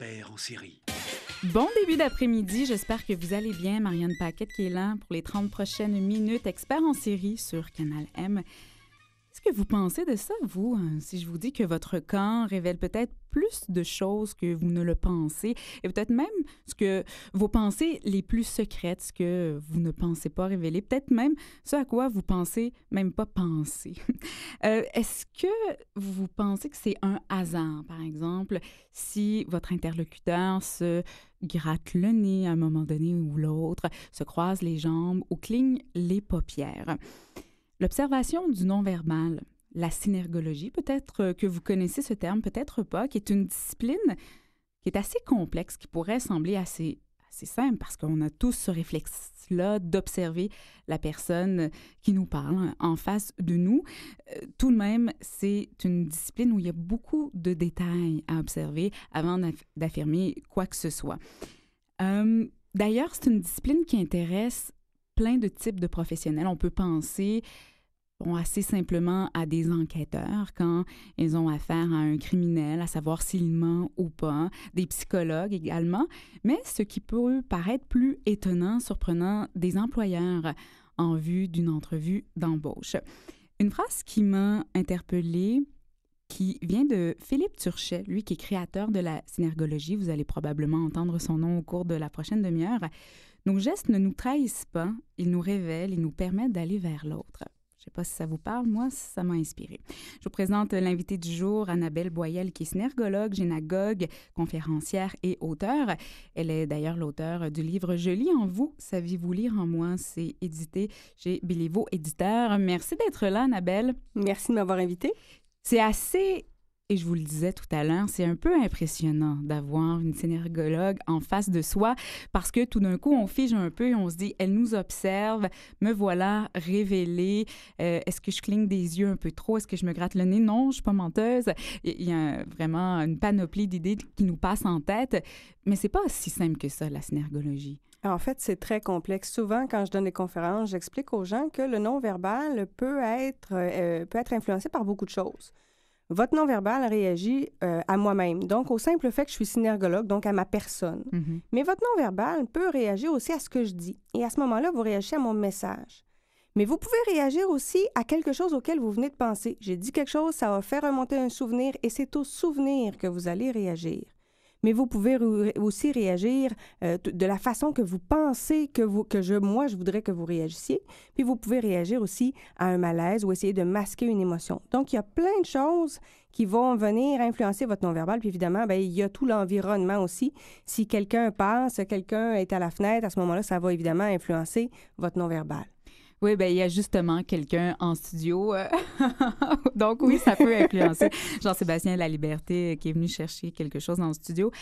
tueurs en série. Bon début d'après-midi, j'espère que vous allez bien. Marianne Paquette qui est là pour les 30 prochaines minutes, expert en série sur Canal M. Qu'est-ce que vous pensez de ça, vous, si je vous dis que votre corps révèle peut-être plus de choses que vous ne le pensez, et peut-être même ce que vos pensées les plus secrètes, ce que vous ne pensez pas révéler, peut-être même ce à quoi vous pensez même pas penser. Est-ce que vous pensez que c'est un hasard, par exemple, si votre interlocuteur se gratte le nez à un moment donné ou l'autre, se croise les jambes ou cligne les paupières? L'observation du non-verbal, la synergologie, peut-être que vous connaissez ce terme, peut-être pas, qui est une discipline qui est assez complexe, qui pourrait sembler assez simple parce qu'on a tous ce réflexe-là d'observer la personne qui nous parle en face de nous. Tout de même, c'est une discipline où il y a beaucoup de détails à observer avant d'affirmer quoi que ce soit. D'ailleurs, c'est une discipline qui intéresse plein de types de professionnels. On peut penser assez simplement à des enquêteurs quand ils ont affaire à un criminel, à savoir s'il ment ou pas, des psychologues également, mais ce qui peut paraître plus étonnant, surprenant, des employeurs en vue d'une entrevue d'embauche. Une phrase qui m'a interpellée, qui vient de Philippe Turchet, lui qui est créateur de la synergologie. Vous allez probablement entendre son nom au cours de la prochaine demi-heure. Nos gestes ne nous trahissent pas, ils nous révèlent, ils nous permettent d'aller vers l'autre. Je ne sais pas si ça vous parle, moi, ça m'a inspiré. Je vous présente l'invitée du jour, Annabelle Boyel, qui est synergologue, génagogue, conférencière et auteure. Elle est d'ailleurs l'auteure du livre « Je lis en vous, saviez-vous lire en moi ». C'est édité chez Béliveau Éditeur. Merci d'être là, Annabelle. Merci de m'avoir invitée. C'est assez... Et je vous le disais tout à l'heure, c'est un peu impressionnant d'avoir une synergologue en face de soi parce que tout d'un coup, on fige un peu et on se dit, elle nous observe, me voilà révélée. Est-ce que je cligne des yeux un peu trop? Est-ce que je me gratte le nez? Non, je ne suis pas menteuse. Il y a vraiment une panoplie d'idées qui nous passent en tête, mais c'est pas si simple que ça, la synergologie. En fait, c'est très complexe. Souvent, quand je donne des conférences, j'explique aux gens que le non-verbal peut être influencé par beaucoup de choses. Votre non-verbal réagit à moi-même, donc au simple fait que je suis synergologue, donc à ma personne. Mm-hmm. Mais votre non-verbal peut réagir aussi à ce que je dis. Et à ce moment-là, vous réagissez à mon message. Mais vous pouvez réagir aussi à quelque chose auquel vous venez de penser. J'ai dit quelque chose, ça va faire remonter un souvenir et c'est au souvenir que vous allez réagir. Mais vous pouvez aussi réagir de la façon que vous pensez moi, je voudrais que vous réagissiez. Puis vous pouvez réagir aussi à un malaise ou essayer de masquer une émotion. Donc, il y a plein de choses qui vont venir influencer votre non-verbal. Puis évidemment, bien, il y a tout l'environnement aussi. Si quelqu'un passe, quelqu'un est à la fenêtre, à ce moment-là, ça va évidemment influencer votre non-verbal. Oui, bien, il y a justement quelqu'un en studio. Donc, oui, ça peut influencer. Jean-Sébastien Laliberté qui est venu chercher quelque chose dans le studio.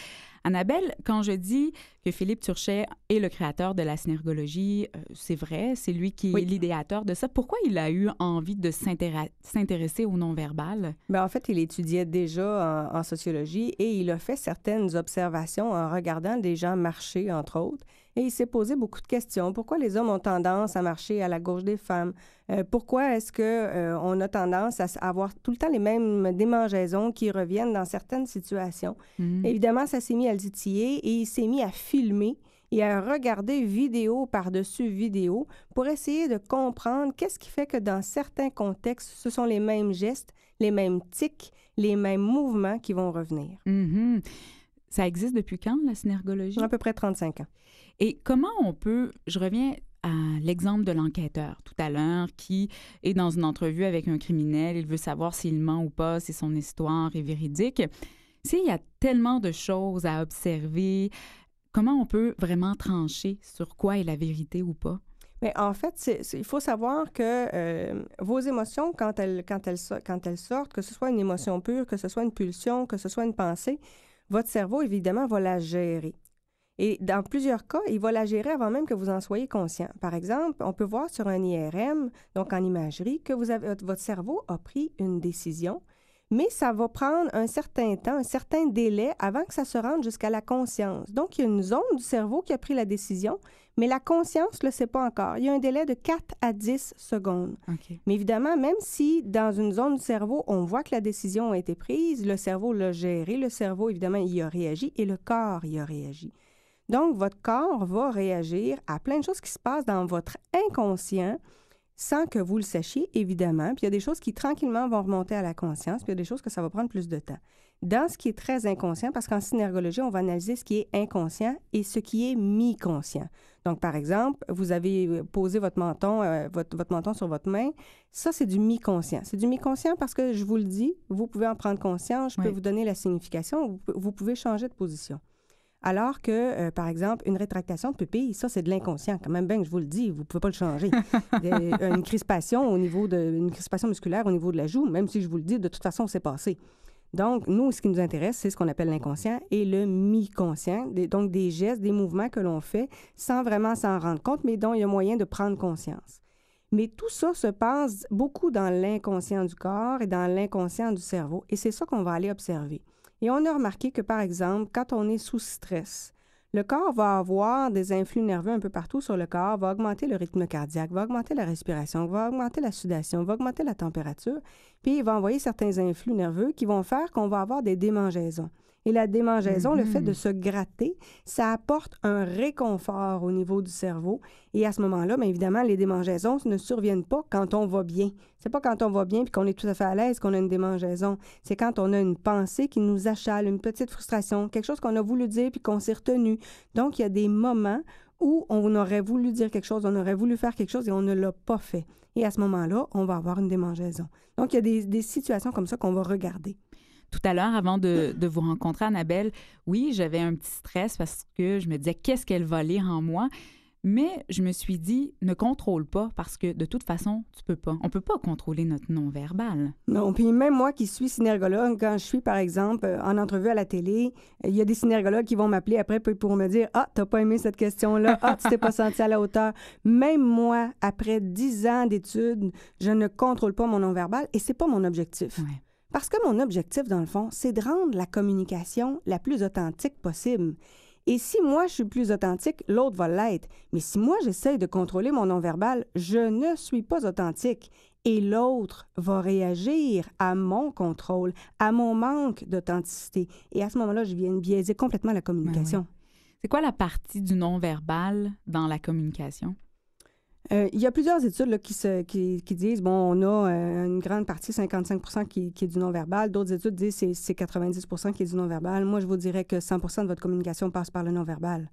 Annabelle, quand je dis que Philippe Turchet est le créateur de la synergologie, c'est vrai, c'est lui qui est l'idéateur de ça. Pourquoi il a eu envie de s'intéresser au non-verbal? Bien, en fait, il étudiait déjà en sociologie et il a fait certaines observations en regardant des gens marcher, entre autres. Et il s'est posé beaucoup de questions. Pourquoi les hommes ont tendance à marcher à la gauche des femmes? Pourquoi est-ce qu'on a tendance à avoir tout le temps les mêmes démangeaisons qui reviennent dans certaines situations? Mm. Évidemment, ça s'est mis à le titiller et il s'est mis à filmer et à regarder vidéo par-dessus vidéo pour essayer de comprendre qu'est-ce qui fait que dans certains contextes, ce sont les mêmes gestes, les mêmes tics, les mêmes mouvements qui vont revenir. Mm-hmm. Ça existe depuis quand, la synergologie? À peu près 35 ans. Et comment on peut, je reviens à l'exemple de l'enquêteur tout à l'heure qui est dans une entrevue avec un criminel, il veut savoir s'il ment ou pas, si son histoire est véridique. S'il y a tellement de choses à observer, comment on peut vraiment trancher sur quoi est la vérité ou pas? Mais en fait, il faut savoir que vos émotions, quand elles sortent, que ce soit une émotion pure, que ce soit une pulsion, que ce soit une pensée, votre cerveau, évidemment, va la gérer. Et dans plusieurs cas, il va la gérer avant même que vous en soyez conscient. Par exemple, on peut voir sur un IRM, donc en imagerie, que votre cerveau a pris une décision, mais ça va prendre un certain temps, un certain délai avant que ça se rende jusqu'à la conscience. Donc, il y a une zone du cerveau qui a pris la décision, mais la conscience ne le sait pas encore. Il y a un délai de 4 à 10 secondes. OK. Mais évidemment, même si dans une zone du cerveau, on voit que la décision a été prise, le cerveau l'a géré, le cerveau, évidemment, y a réagi et le corps y a réagi. Donc, votre corps va réagir à plein de choses qui se passent dans votre inconscient sans que vous le sachiez, évidemment. Puis il y a des choses qui, tranquillement, vont remonter à la conscience, puis il y a des choses que ça va prendre plus de temps. Dans ce qui est très inconscient, parce qu'en synergologie, on va analyser ce qui est inconscient et ce qui est mi-conscient. Donc, par exemple, vous avez posé votre menton, votre menton sur votre main. Ça, c'est du mi-conscient. C'est du mi-conscient parce que, je vous le dis, vous pouvez en prendre conscience, je peux vous donner la signification, vous pouvez changer de position. Alors que, par exemple, une rétractation de pupille, ça, c'est de l'inconscient. Quand même, bien que je vous le dis, vous ne pouvez pas le changer. Une crispation une crispation musculaire au niveau de la joue, même si je vous le dis, de toute façon, c'est passé. Donc, nous, ce qui nous intéresse, c'est ce qu'on appelle l'inconscient et le mi-conscient, donc des gestes, des mouvements que l'on fait sans vraiment s'en rendre compte, mais dont il y a moyen de prendre conscience. Mais tout ça se passe beaucoup dans l'inconscient du corps et dans l'inconscient du cerveau, et c'est ça qu'on va aller observer. Et on a remarqué que, par exemple, quand on est sous stress, le corps va avoir des influx nerveux un peu partout sur le corps, va augmenter le rythme cardiaque, va augmenter la respiration, va augmenter la sudation, va augmenter la température, puis il va envoyer certains influx nerveux qui vont faire qu'on va avoir des démangeaisons. Et la démangeaison, le fait de se gratter, ça apporte un réconfort au niveau du cerveau. Et à ce moment-là, bien évidemment, les démangeaisons ne surviennent pas quand on va bien. C'est pas quand on va bien puis qu'on est tout à fait à l'aise qu'on a une démangeaison. C'est quand on a une pensée qui nous achale, une petite frustration, quelque chose qu'on a voulu dire puis qu'on s'est retenu. Donc, il y a des moments où on aurait voulu dire quelque chose, on aurait voulu faire quelque chose et on ne l'a pas fait. Et à ce moment-là, on va avoir une démangeaison. Donc, il y a des situations comme ça qu'on va regarder. Tout à l'heure, avant de vous rencontrer, Annabelle, oui, j'avais un petit stress parce que je me disais, qu'est-ce qu'elle va lire en moi? Mais je me suis dit, ne contrôle pas parce que de toute façon, tu peux pas. On peut pas contrôler notre non-verbal. Non, puis même moi qui suis synergologue, quand je suis, par exemple, en entrevue à la télé, il y a des synergologues qui vont m'appeler après pour me dire « Ah, t'as pas aimé cette question-là. Ah, tu t'es pas senti à la hauteur. » Même moi, après 10 ans d'études, je ne contrôle pas mon non-verbal et c'est pas mon objectif. Ouais. Parce que mon objectif, dans le fond, c'est de rendre la communication la plus authentique possible. Et si moi, je suis plus authentique, l'autre va l'être. Mais si moi, j'essaie de contrôler mon non-verbal, je ne suis pas authentique. Et l'autre va réagir à mon contrôle, à mon manque d'authenticité. Et à ce moment-là, je viens de biaiser complètement la communication. Ben oui. C'est quoi la partie du non-verbal dans la communication? Il y a plusieurs études là, qui disent, bon, on a une grande partie, 55 qui est du non-verbal. D'autres études disent que c'est 90 qui est du non-verbal. Moi, je vous dirais que 100 de votre communication passe par le non-verbal.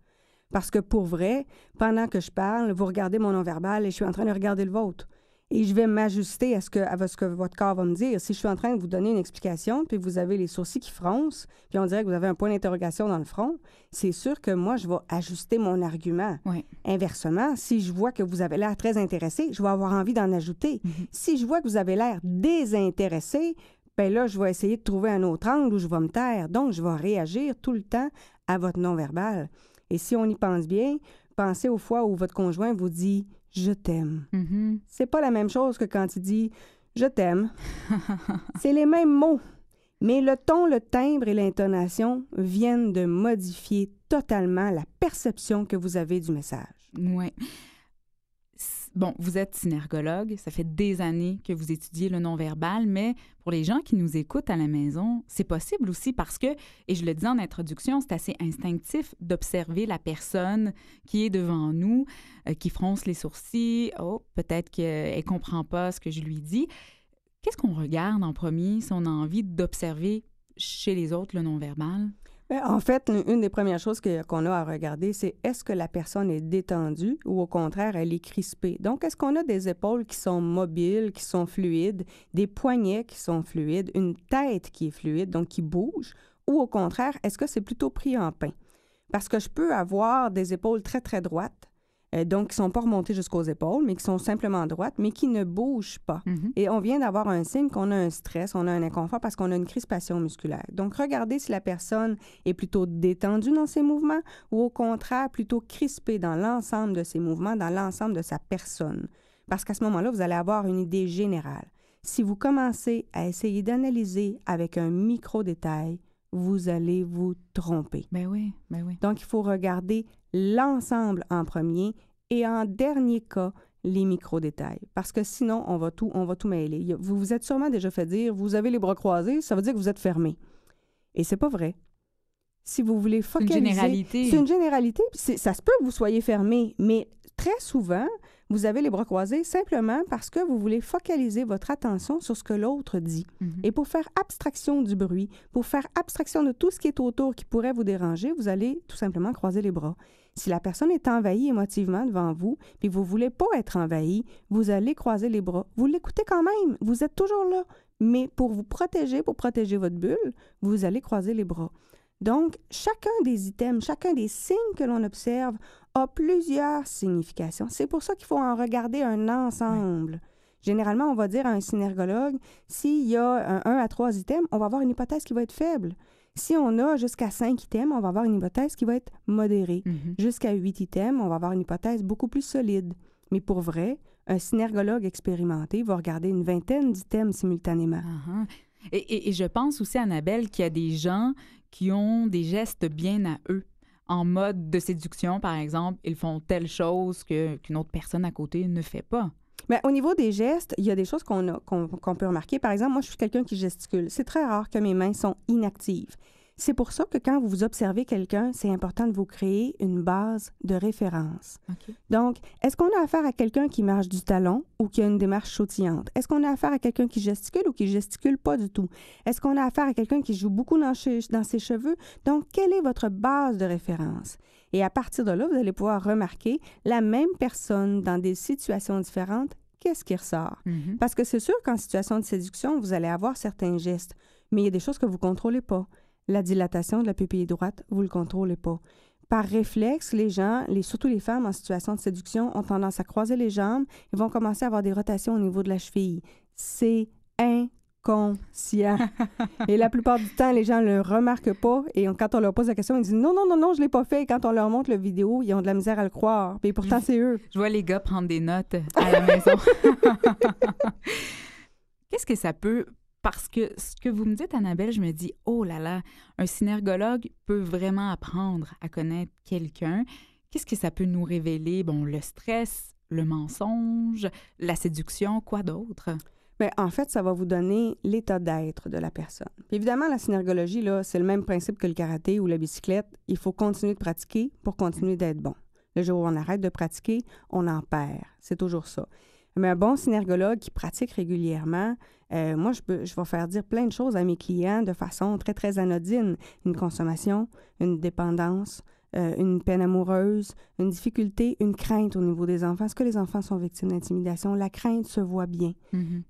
Parce que pour vrai, pendant que je parle, vous regardez mon non-verbal et je suis en train de regarder le vôtre. Et je vais m'ajuster à ce que votre corps va me dire. Si je suis en train de vous donner une explication, puis vous avez les sourcils qui froncent, puis on dirait que vous avez un point d'interrogation dans le front, c'est sûr que moi, je vais ajuster mon argument. Oui. Inversement, si je vois que vous avez l'air très intéressé, je vais avoir envie d'en ajouter. Si je vois que vous avez l'air désintéressé, bien là, je vais essayer de trouver un autre angle où je vais me taire. Donc, je vais réagir tout le temps à votre non-verbal. Et si on y pense bien, pensez aux fois où votre conjoint vous dit « je t'aime ». C'est pas la même chose que quand il dit « je t'aime ». C'est les mêmes mots, mais le ton, le timbre et l'intonation viennent de modifier totalement la perception que vous avez du message. Oui. Bon, vous êtes synergologue, ça fait des années que vous étudiez le non-verbal, mais pour les gens qui nous écoutent à la maison, c'est possible aussi parce que, et je le disais en introduction, c'est assez instinctif d'observer la personne qui est devant nous, qui fronce les sourcils. Oh, peut-être qu'elle ne comprend pas ce que je lui dis. Qu'est-ce qu'on regarde en premier si on a envie d'observer chez les autres le non-verbal? En fait, une des premières choses qu'on a à regarder, c'est est-ce que la personne est détendue ou au contraire, elle est crispée. Donc, est-ce qu'on a des épaules qui sont mobiles, qui sont fluides, des poignets qui sont fluides, une tête qui est fluide, donc qui bouge, ou au contraire, est-ce que c'est plutôt pris en pain? Parce que je peux avoir des épaules très, très droites, donc qui ne sont pas remontées jusqu'aux épaules, mais qui sont simplement droites, mais qui ne bougent pas. Et on vient d'avoir un signe qu'on a un stress, on a un inconfort parce qu'on a une crispation musculaire. Donc, regardez si la personne est plutôt détendue dans ses mouvements ou au contraire plutôt crispée dans l'ensemble de ses mouvements, dans l'ensemble de sa personne. Parce qu'à ce moment-là, vous allez avoir une idée générale. Si vous commencez à essayer d'analyser avec un micro-détail, vous allez vous tromper. Ben oui, ben oui. Donc, il faut regarder l'ensemble en premier et en dernier cas, les micro-détails. Parce que sinon, on va tout mêler. Vous vous êtes sûrement déjà fait dire, vous avez les bras croisés, ça veut dire que vous êtes fermé. Et c'est pas vrai. Si vous voulez focaliser... C'est une généralité. C'est une généralité, puis ça se peut que vous soyez fermé, mais très souvent, vous avez les bras croisés simplement parce que vous voulez focaliser votre attention sur ce que l'autre dit. Mhm. Et pour faire abstraction du bruit, pour faire abstraction de tout ce qui est autour qui pourrait vous déranger, vous allez tout simplement croiser les bras. Si la personne est envahie émotivement devant vous, puis vous ne voulez pas être envahi, vous allez croiser les bras. Vous l'écoutez quand même, vous êtes toujours là. Mais pour vous protéger, pour protéger votre bulle, vous allez croiser les bras. Donc, chacun des items, chacun des signes que l'on observe a plusieurs significations. C'est pour ça qu'il faut en regarder un ensemble. Oui. Généralement, on va dire à un synergologue, s'il y a 1 à 3 items, on va avoir une hypothèse qui va être faible. Si on a jusqu'à 5 items, on va avoir une hypothèse qui va être modérée. Jusqu'à 8 items, on va avoir une hypothèse beaucoup plus solide. Mais pour vrai, un synergologue expérimenté va regarder une vingtaine d'items simultanément. Et je pense aussi, Annabelle, qu'il y a des gens qui ont des gestes bien à eux. En mode de séduction, par exemple, ils font telle chose qu'une autre personne à côté ne fait pas. Bien, au niveau des gestes, il y a des choses qu'on peut remarquer. Par exemple, moi, je suis quelqu'un qui gesticule. C'est très rare que mes mains sont inactives. C'est pour ça que quand vous observez quelqu'un, c'est important de vous créer une base de référence. Okay. Donc, est-ce qu'on a affaire à quelqu'un qui marche du talon ou qui a une démarche sautillante? Est-ce qu'on a affaire à quelqu'un qui gesticule ou qui gesticule pas du tout? Est-ce qu'on a affaire à quelqu'un qui joue beaucoup dans ses cheveux? Donc, quelle est votre base de référence? Et à partir de là, vous allez pouvoir remarquer la même personne dans des situations différentes, qu'est-ce qui ressort? Parce que c'est sûr qu'en situation de séduction, vous allez avoir certains gestes, mais il y a des choses que vous ne contrôlez pas. La dilatation de la pupille droite, vous ne le contrôlez pas. Par réflexe, les gens, surtout les femmes en situation de séduction, ont tendance à croiser les jambes et vont commencer à avoir des rotations au niveau de la cheville. C'est inconscient. Et la plupart du temps, les gens ne le remarquent pas. Et quand on leur pose la question, ils disent « Non, je ne l'ai pas fait. » Et quand on leur montre la vidéo, ils ont de la misère à le croire. Et pourtant, c'est eux. Je vois les gars prendre des notes à la maison. Qu'est-ce que ça peut... Parce que ce que vous me dites, Annabelle, je me dis, oh là là, un synergologue peut vraiment apprendre à connaître quelqu'un. Qu'est-ce que ça peut nous révéler? Bon, le stress, le mensonge, la séduction, quoi d'autre? Bien, en fait, ça va vous donner l'état d'être de la personne. Puis évidemment, la synergologie, là, c'est le même principe que le karaté ou la bicyclette. Il faut continuer de pratiquer pour continuer d'être bon. Le jour où on arrête de pratiquer, on en perd. C'est toujours ça. Mais un bon synergologue qui pratique régulièrement, moi, je vais faire dire plein de choses à mes clients de façon très, très anodine. Une consommation, une dépendance, une peine amoureuse, une difficulté, une crainte au niveau des enfants. Est-ce que les enfants sont victimes d'intimidation? La crainte se voit bien.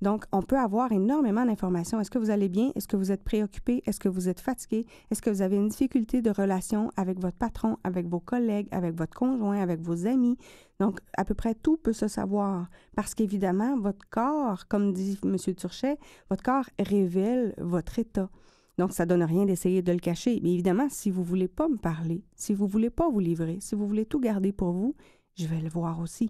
Donc, on peut avoir énormément d'informations. Est-ce que vous allez bien? Est-ce que vous êtes préoccupé? Est-ce que vous êtes fatigué? Est-ce que vous avez une difficulté de relation avec votre patron, avec vos collègues, avec votre conjoint, avec vos amis? Donc, à peu près tout peut se savoir parce qu'évidemment, votre corps, comme dit M. Turchet, votre corps révèle votre état. Donc, ça ne donne rien d'essayer de le cacher. Mais évidemment, si vous ne voulez pas me parler, si vous ne voulez pas vous livrer, si vous voulez tout garder pour vous, je vais le voir aussi.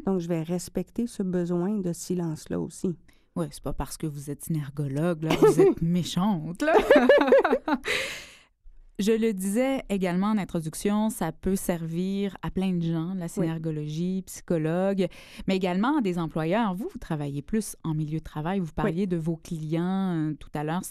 Donc, je vais respecter ce besoin de silence-là aussi. Oui, c'est pas parce que vous êtes synergologue, là, vous êtes méchante, là. Je le disais également en introduction, ça peut servir à plein de gens, la synergologie, psychologue, mais également à des employeurs. Vous travaillez plus en milieu de travail. Vous parliez de vos clients tout à l'heure.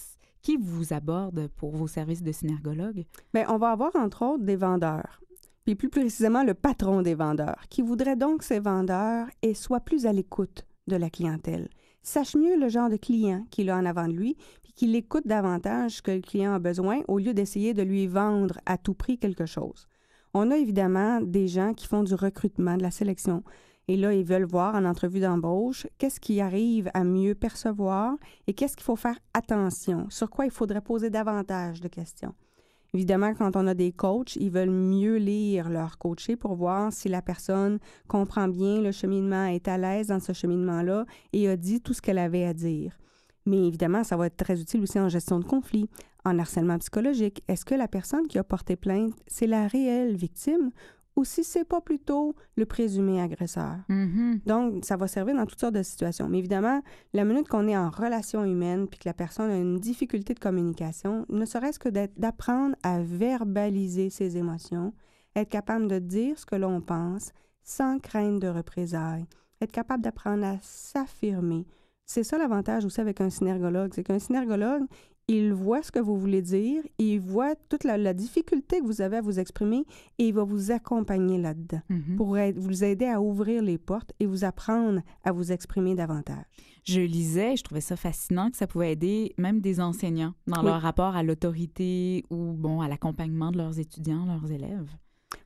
Qui vous aborde pour vos services de synergologue? Bien, on va avoir entre autres des vendeurs, puis plus précisément le patron des vendeurs, qui voudrait donc que ces vendeurs soient plus à l'écoute de la clientèle. Sache mieux le genre de client qu'il a en avant de lui, puis qu'il écoute davantage ce que le client a besoin au lieu d'essayer de lui vendre à tout prix quelque chose. On a évidemment des gens qui font du recrutement, de la sélection. Et là, ils veulent voir en entrevue d'embauche qu'est-ce qui arrive à mieux percevoir et qu'est-ce qu'il faut faire attention, sur quoi il faudrait poser davantage de questions. Évidemment, quand on a des coachs, ils veulent mieux lire leur coaché pour voir si la personne comprend bien le cheminement, est à l'aise dans ce cheminement-là et a dit tout ce qu'elle avait à dire. Mais évidemment, ça va être très utile aussi en gestion de conflit, en harcèlement psychologique. Est-ce que la personne qui a porté plainte, c'est la réelle victime ou si c'est pas plutôt le présumé agresseur. Mhm. Donc, ça va servir dans toutes sortes de situations. Mais évidemment, la minute qu'on est en relation humaine puis que la personne a une difficulté de communication, ne serait-ce que d'apprendre à verbaliser ses émotions, être capable de dire ce que l'on pense sans crainte de représailles, être capable d'apprendre à s'affirmer. C'est ça l'avantage aussi avec un synergologue, c'est qu'un synergologue, il voit ce que vous voulez dire, il voit toute la difficulté que vous avez à vous exprimer et il va vous accompagner là-dedans pour vous aider à ouvrir les portes et vous apprendre à vous exprimer davantage. Je lisais, je trouvais ça fascinant que ça pouvait aider même des enseignants dans leur rapport à l'autorité ou à l'accompagnement de leurs étudiants, leurs élèves.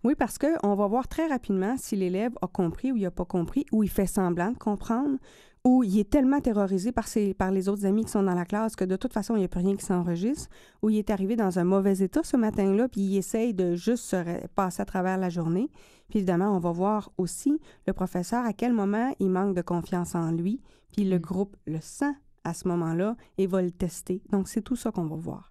Oui, parce qu'on va voir très rapidement si l'élève a compris ou il n'a pas compris, ou il fait semblant de comprendre, ou il est tellement terrorisé par les autres amis qui sont dans la classe que de toute façon, il n'y a plus rien qui s'enregistre, ou il est arrivé dans un mauvais état ce matin-là, puis il essaye de juste se passer à travers la journée. Puis évidemment, on va voir aussi le professeur à quel moment il manque de confiance en lui, puis le groupe le sent à ce moment-là et va le tester. Donc, c'est tout ça qu'on va voir.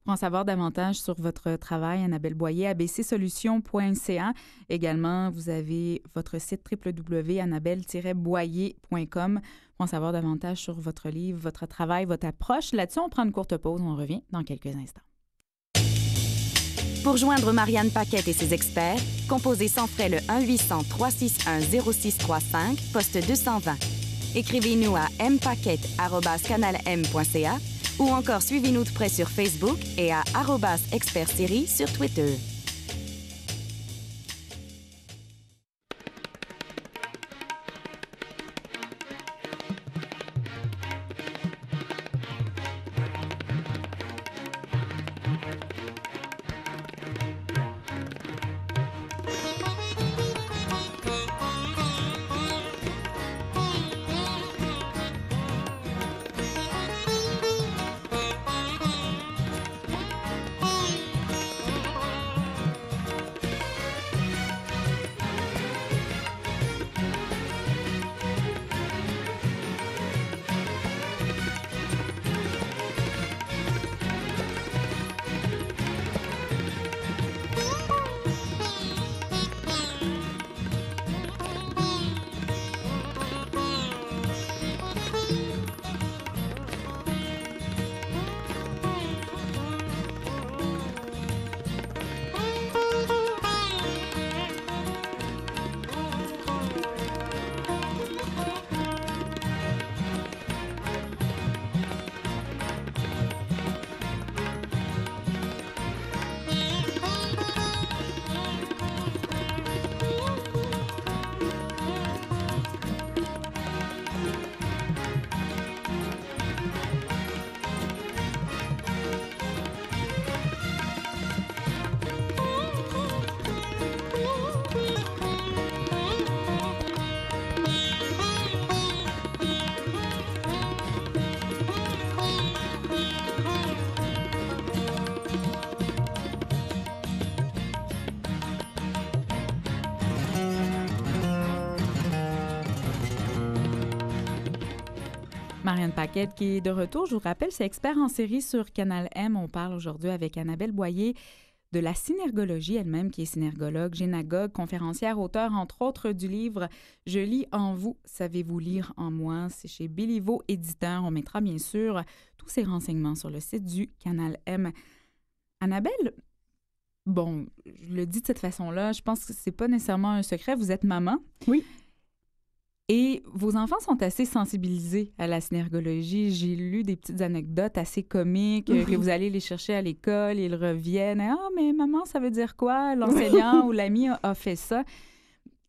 Pour en savoir davantage sur votre travail, Annabelle Boyer, abcsolutions.ca. Également, vous avez votre site www.annabelle-boyer.com pour en savoir davantage sur votre livre, votre travail, votre approche. Là-dessus, on prend une courte pause. On revient dans quelques instants. Pour joindre Marianne Paquette et ses experts, composez sans frais le 1-800-361-0635, poste 220. Écrivez-nous à mpaquette@canalm.ca ou encore suivez-nous de près sur Facebook et à @expertsérie sur Twitter. Marianne Paquette qui est de retour. Je vous rappelle, c'est Expert en série sur Canal M. On parle aujourd'hui avec Annabelle Boyer de la synergologie elle-même, qui est synergologue, génagogue, conférencière, auteure, entre autres, du livre « Je lis en vous, savez-vous lire en moi ». C'est chez Béliveau Éditeur. On mettra bien sûr tous ces renseignements sur le site du Canal M. Annabelle, bon, je le dis de cette façon-là, je pense que c'est pas nécessairement un secret. Vous êtes maman. Oui. Et vos enfants sont assez sensibilisés à la synergologie. J'ai lu des petites anecdotes assez comiques que vous allez les chercher à l'école, ils reviennent. « Ah, mais maman, ça veut dire quoi? L'enseignant ou l'ami a fait ça. »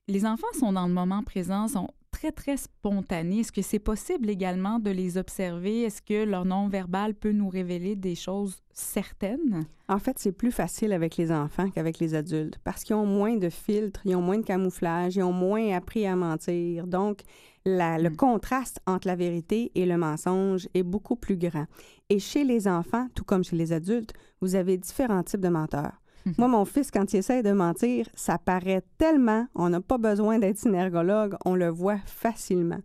Les enfants sont dans le moment présent, sont très, très spontanés. Est-ce que c'est possible également de les observer? Est-ce que leur non-verbal peut nous révéler des choses certaines? En fait, c'est plus facile avec les enfants qu'avec les adultes parce qu'ils ont moins de filtres, ils ont moins de camouflage, ils ont moins appris à mentir. Donc, le contraste entre la vérité et le mensonge est beaucoup plus grand. Et chez les enfants, tout comme chez les adultes, vous avez différents types de menteurs. Moi, mon fils, quand il essaie de mentir, ça paraît tellement, on n'a pas besoin d'être synergologue, on le voit facilement.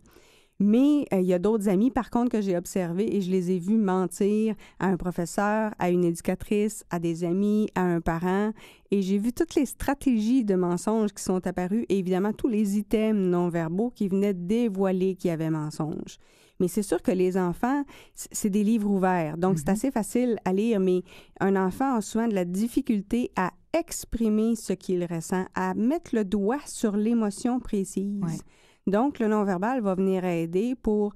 Mais il y a d'autres amis, par contre, que j'ai observés et je les ai vus mentir à un professeur, à une éducatrice, à des amis, à un parent. Et j'ai vu toutes les stratégies de mensonges qui sont apparues et évidemment tous les items non-verbaux qui venaient dévoiler qu'il y avait mensonge. Mais c'est sûr que les enfants, c'est des livres ouverts, donc c'est assez facile à lire, mais un enfant a souvent de la difficulté à exprimer ce qu'il ressent, à mettre le doigt sur l'émotion précise. Ouais. Donc, le non-verbal va venir aider pour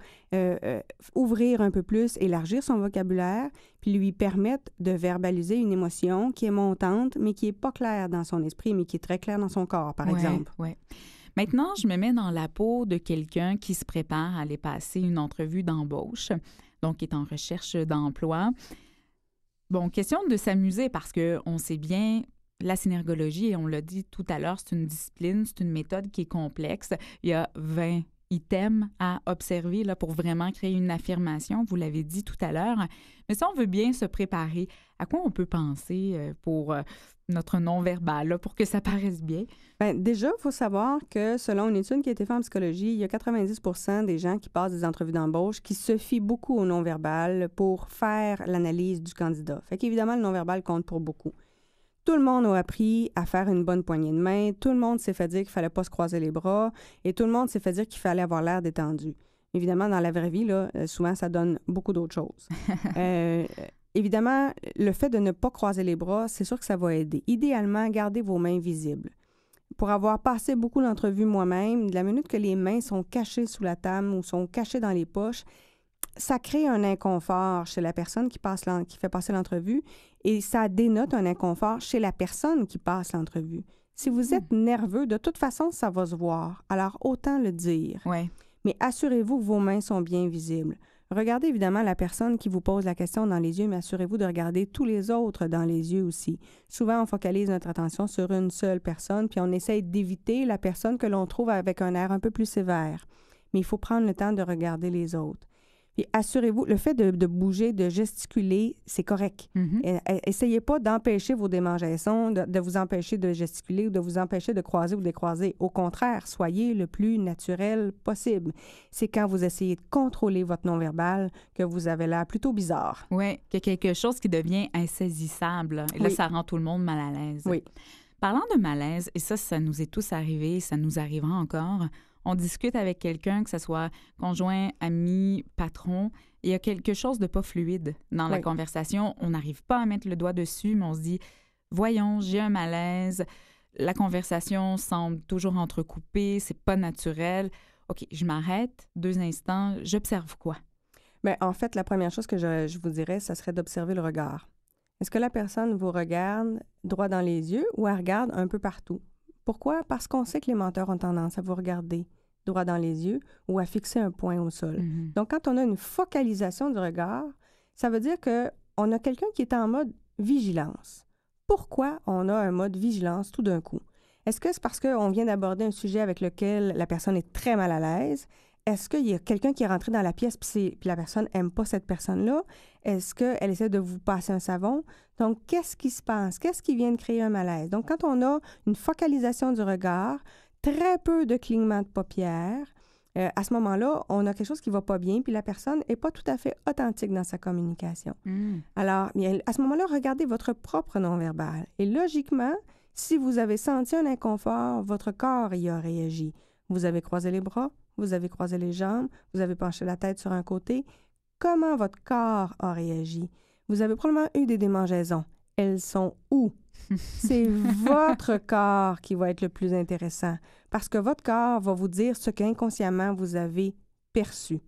ouvrir un peu plus, élargir son vocabulaire, puis lui permettre de verbaliser une émotion qui est montante, mais qui n'est pas claire dans son esprit, mais qui est très claire dans son corps, par exemple. Oui. Maintenant, je me mets dans la peau de quelqu'un qui se prépare à aller passer une entrevue d'embauche, donc qui est en recherche d'emploi. Bon, question de s'amuser parce qu'on sait bien... La synergologie, et on l'a dit tout à l'heure, c'est une discipline, c'est une méthode qui est complexe. Il y a 20 items à observer là, pour vraiment créer une affirmation, vous l'avez dit tout à l'heure. Mais si on veut bien se préparer, à quoi on peut penser pour notre non-verbal, là, pour que ça paraisse bien? Bien, déjà, il faut savoir que selon une étude qui a été faite en psychologie, il y a 90% des gens qui passent des entrevues d'embauche qui se fient beaucoup au non-verbal pour faire l'analyse du candidat. Fait qu'évidemment, le non-verbal compte pour beaucoup. Tout le monde a appris à faire une bonne poignée de main. Tout le monde s'est fait dire qu'il ne fallait pas se croiser les bras. Et tout le monde s'est fait dire qu'il fallait avoir l'air détendu. Évidemment, dans la vraie vie, là, souvent, ça donne beaucoup d'autres choses. Évidemment, le fait de ne pas croiser les bras, c'est sûr que ça va aider. Idéalement, gardez vos mains visibles. Pour avoir passé beaucoup d'entrevues moi-même, de la minute que les mains sont cachées sous la table ou sont cachées dans les poches, ça crée un inconfort chez la personne qui fait passer l'entrevue et ça dénote un inconfort chez la personne qui passe l'entrevue. Si vous êtes nerveux, de toute façon, ça va se voir. Alors, autant le dire. Ouais. Mais assurez-vous que vos mains sont bien visibles. Regardez évidemment la personne qui vous pose la question dans les yeux, mais assurez-vous de regarder tous les autres dans les yeux aussi. Souvent, on focalise notre attention sur une seule personne, puis on essaye d'éviter la personne que l'on trouve avec un air un peu plus sévère. Mais il faut prendre le temps de regarder les autres. Puis assurez-vous, le fait de bouger, de gesticuler, c'est correct. Essayez pas d'empêcher vos démangeaisons, de vous empêcher de gesticuler ou de vous empêcher de croiser ou décroiser. Au contraire, soyez le plus naturel possible. C'est quand vous essayez de contrôler votre non-verbal que vous avez l'air plutôt bizarre. Oui, qu'il y a quelque chose qui devient insaisissable. Et là, ça rend tout le monde mal à l'aise. Oui. Parlant de malaise, et ça nous est tous arrivé, ça nous arrivera encore... On discute avec quelqu'un, que ce soit conjoint, ami, patron, et il y a quelque chose de pas fluide dans la conversation. On n'arrive pas à mettre le doigt dessus, mais on se dit « Voyons, j'ai un malaise. » La conversation semble toujours entrecoupée, c'est pas naturel. OK, je m'arrête, 2 instants, j'observe quoi? Bien, en fait, la première chose que je vous dirais, ça serait d'observer le regard. Est-ce que la personne vous regarde droit dans les yeux ou elle regarde un peu partout? Pourquoi? Parce qu'on sait que les menteurs ont tendance à vous regarder droit dans les yeux ou à fixer un point au sol. Donc, quand on a une focalisation du regard, ça veut dire qu'on a quelqu'un qui est en mode vigilance. Pourquoi on a un mode vigilance tout d'un coup? Est-ce que c'est parce qu'on vient d'aborder un sujet avec lequel la personne est très mal à l'aise? Est-ce qu'il y a quelqu'un qui est rentré dans la pièce puis la personne n'aime pas cette personne-là? Est-ce qu'elle essaie de vous passer un savon? Donc, qu'est-ce qui se passe? Qu'est-ce qui vient de créer un malaise? Donc, quand on a une focalisation du regard, très peu de clignements de paupières, à ce moment-là, on a quelque chose qui ne va pas bien, puis la personne n'est pas tout à fait authentique dans sa communication. Alors, à ce moment-là, regardez votre propre non-verbal. Et logiquement, si vous avez senti un inconfort, votre corps y a réagi. Vous avez croisé les bras, vous avez croisé les jambes, vous avez penché la tête sur un côté. Comment votre corps a réagi? Vous avez probablement eu des démangeaisons. Elles sont où? C'est votre corps qui va être le plus intéressant parce que votre corps va vous dire ce qu'inconsciemment vous avez perçu.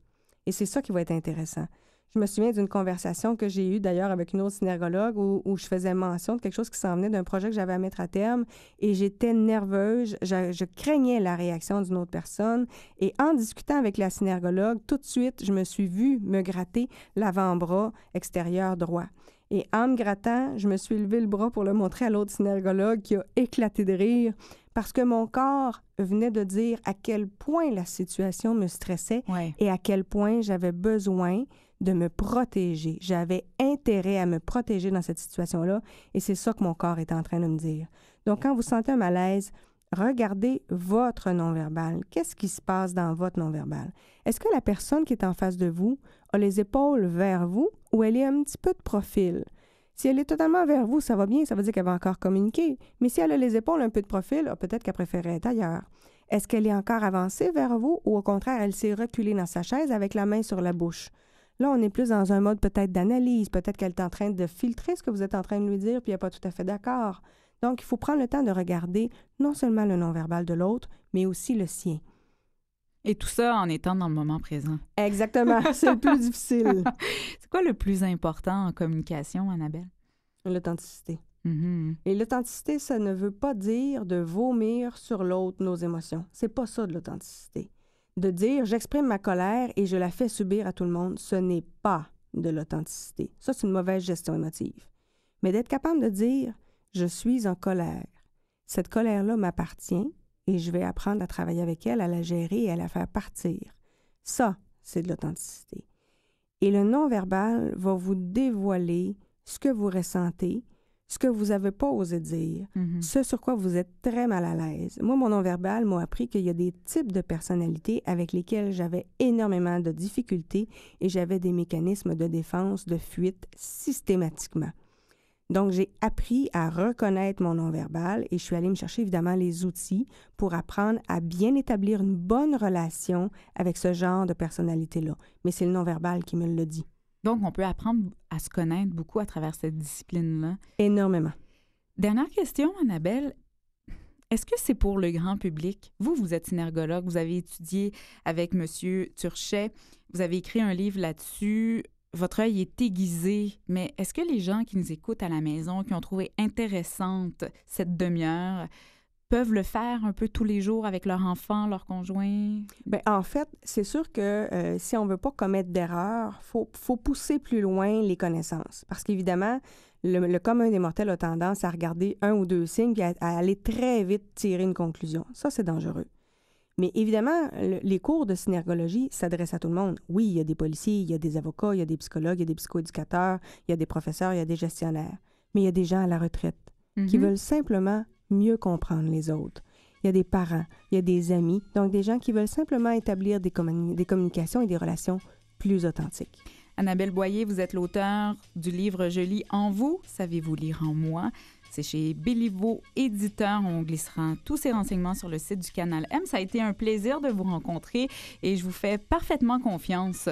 Et c'est ça qui va être intéressant. Je me souviens d'une conversation que j'ai eue d'ailleurs avec une autre synergologue où je faisais mention de quelque chose qui s'en venait d'un projet que j'avais à mettre à terme et j'étais nerveuse, je craignais la réaction d'une autre personne et en discutant avec la synergologue, tout de suite, je me suis vue me gratter l'avant-bras extérieur droit. Et en me grattant, je me suis levé le bras pour le montrer à l'autre synergologue qui a éclaté de rire parce que mon corps venait de dire à quel point la situation me stressait et à quel point j'avais besoin de me protéger. J'avais intérêt à me protéger dans cette situation-là et c'est ça que mon corps est en train de me dire. Donc, quand vous sentez un malaise, regardez votre non-verbal. Qu'est-ce qui se passe dans votre non-verbal? Est-ce que la personne qui est en face de vous a les épaules vers vous ou elle est un petit peu de profil? Si elle est totalement vers vous, ça va bien, ça veut dire qu'elle va encore communiquer. Mais si elle a les épaules un peu de profil, peut-être qu'elle préférait être ailleurs. Est-ce qu'elle est encore avancée vers vous ou au contraire, elle s'est reculée dans sa chaise avec la main sur la bouche? Là, on est plus dans un mode peut-être d'analyse, peut-être qu'elle est en train de filtrer ce que vous êtes en train de lui dire puis elle n'est pas tout à fait d'accord. Donc, il faut prendre le temps de regarder non seulement le non-verbal de l'autre, mais aussi le sien. Et tout ça en étant dans le moment présent. Exactement, c'est le plus difficile. C'est quoi le plus important en communication, Annabelle? L'authenticité. Mm-hmm. Et l'authenticité, ça ne veut pas dire de vomir sur l'autre nos émotions. C'est pas ça de l'authenticité. De dire « j'exprime ma colère et je la fais subir à tout le monde », ce n'est pas de l'authenticité. Ça, c'est une mauvaise gestion émotive. Mais d'être capable de dire « je suis en colère. Cette colère-là m'appartient et je vais apprendre à travailler avec elle, à la gérer et à la faire partir. » Ça, c'est de l'authenticité. Et le non-verbal va vous dévoiler ce que vous ressentez, ce que vous n'avez pas osé dire, ce sur quoi vous êtes très mal à l'aise. Moi, mon non-verbal m'a appris qu'il y a des types de personnalités avec lesquelles j'avais énormément de difficultés et j'avais des mécanismes de défense, de fuite systématiquement. Donc, j'ai appris à reconnaître mon non-verbal et je suis allée me chercher évidemment les outils pour apprendre à bien établir une bonne relation avec ce genre de personnalité-là. Mais c'est le non-verbal qui me le dit. Donc, on peut apprendre à se connaître beaucoup à travers cette discipline-là. Énormément. Dernière question, Annabelle. Est-ce que c'est pour le grand public? Vous êtes synergologue, vous avez étudié avec M. Turchet, vous avez écrit un livre là-dessus. Votre œil est aiguisé, mais est-ce que les gens qui nous écoutent à la maison, qui ont trouvé intéressante cette demi-heure, peuvent le faire un peu tous les jours avec leur enfant, leur conjoint? Bien, en fait, c'est sûr que si on ne veut pas commettre d'erreurs, faut pousser plus loin les connaissances. Parce qu'évidemment, le commun des mortels a tendance à regarder un ou deux signes et à aller très vite tirer une conclusion. Ça, c'est dangereux. Mais évidemment, les cours de synergologie s'adressent à tout le monde. Oui, il y a des policiers, il y a des avocats, il y a des psychologues, il y a des psychoéducateurs, il y a des professeurs, il y a des gestionnaires. Mais il y a des gens à la retraite qui veulent simplement mieux comprendre les autres. Il y a des parents, il y a des amis, donc des gens qui veulent simplement établir des communications et des relations plus authentiques. Annabelle Boyer, vous êtes l'auteure du livre « Je lis en vous, savez-vous lire en moi ». C'est chez Béliveau Éditeur. On glissera tous ces renseignements sur le site du Canal M. Ça a été un plaisir de vous rencontrer et je vous fais parfaitement confiance.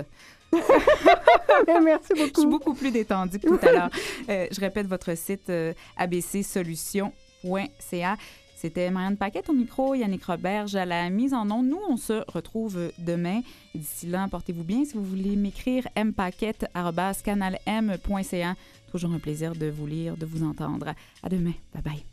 Merci beaucoup. Je suis beaucoup plus détendue que tout à l'heure. Je répète votre site abcsolutions.ca. C'était Marianne Paquette au micro, Yannick Roberge à la mise en onde. Nous, on se retrouve demain. D'ici là, portez-vous bien. Si vous voulez m'écrire, mpaquette@canalm.ca. Toujours un plaisir de vous lire, de vous entendre. À demain. Bye bye.